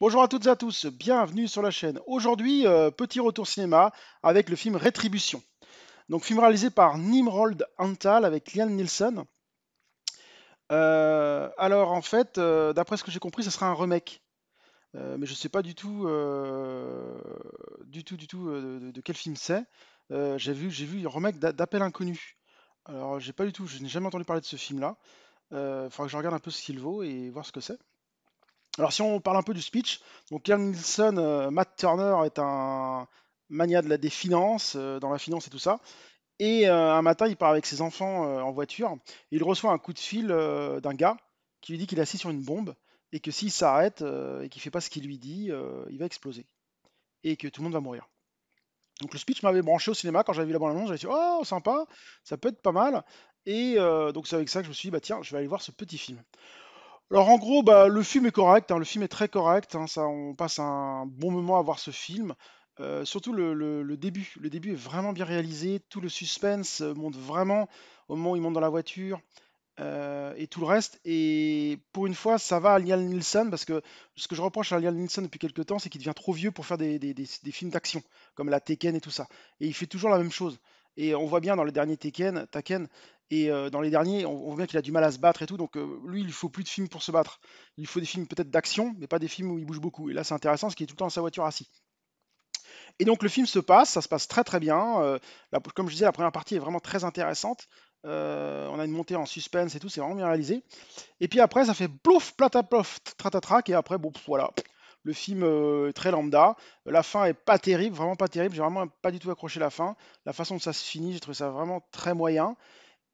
Bonjour à toutes et à tous, bienvenue sur la chaîne. Aujourd'hui, petit retour cinéma avec le film Rétribution. Donc film réalisé par Nimrold Antal avec Liam Neeson. Alors en fait, d'après ce que j'ai compris, ce sera un remake. Mais je sais pas du tout de quel film c'est. J'ai vu un remake d'Appel Inconnu. Alors j'ai pas du tout, je n'ai jamais entendu parler de ce film-là. Faudra que je regarde un peu ce qu'il vaut et voir ce que c'est. Alors, si on parle un peu du speech, donc Liam Neeson, Matt Turner est un mania des finances, dans la finance et tout ça. Et un matin, il part avec ses enfants en voiture. Et il reçoit un coup de fil d'un gars qui lui dit qu'il est assis sur une bombe et que s'il s'arrête et qu'il fait pas ce qu'il lui dit, il va exploser et que tout le monde va mourir. Donc le speech m'avait branché au cinéma quand j'avais vu la bande-annonce. J'avais dit oh sympa, ça peut être pas mal. Et donc c'est avec ça que je me suis dit bah tiens, je vais aller voir ce petit film. Alors en gros, bah, le film est correct, hein, le film est très correct, hein, ça, on passe un bon moment à voir ce film. Surtout le début. Le début est vraiment bien réalisé, tout le suspense monte vraiment au moment où il monte dans la voiture et tout le reste. Et pour une fois, ça va à Liam Neeson parce que ce que je reproche à Liam Neeson depuis quelques temps, c'est qu'il devient trop vieux pour faire des films d'action, comme la Tekken et tout ça. Et il fait toujours la même chose. Et on voit bien dans les derniers Taken, et dans les derniers, on voit bien qu'il a du mal à se battre et tout. Donc lui, il lui faut plus de films pour se battre. Il faut des films peut-être d'action, mais pas des films où il bouge beaucoup. Et là, c'est intéressant parce qu'il est tout le temps dans sa voiture assis. Et donc le film se passe, ça se passe très très bien. Comme je disais, la première partie est vraiment très intéressante. On a une montée en suspense et tout, c'est vraiment bien réalisé. Et puis après, ça fait plouf, plataplouf, tratatrac, et après, bon, voilà. Le film est très lambda. La fin est pas terrible, vraiment pas terrible. J'ai vraiment pas du tout accroché la fin. La façon dont ça se finit, j'ai trouvé ça vraiment très moyen.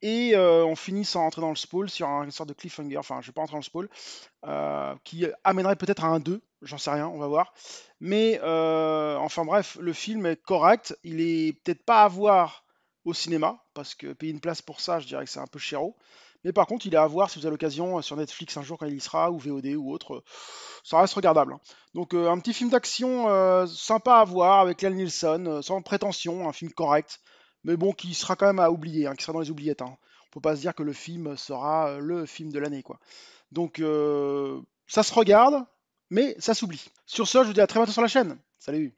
Et on finit sans rentrer dans le spoil sur une sorte de cliffhanger. Enfin, je vais pas rentrer dans le spoil qui amènerait peut-être à un 2, j'en sais rien, on va voir. Mais enfin bref, le film est correct, il est peut-être pas à voir au cinéma, parce que payer une place pour ça, je dirais que c'est un peu chéro. Mais par contre, il est à voir si vous avez l'occasion sur Netflix un jour quand il y sera, ou VOD ou autre. Ça reste regardable, hein. Donc un petit film d'action sympa à voir avec Liam Neeson, sans prétention, un film correct, mais bon, qui sera quand même à oublier, hein, qui sera dans les oubliettes, hein. On peut pas se dire que le film sera le film de l'année, quoi. Donc ça se regarde, mais ça s'oublie. Sur ce, je vous dis à très bientôt sur la chaîne. Salut!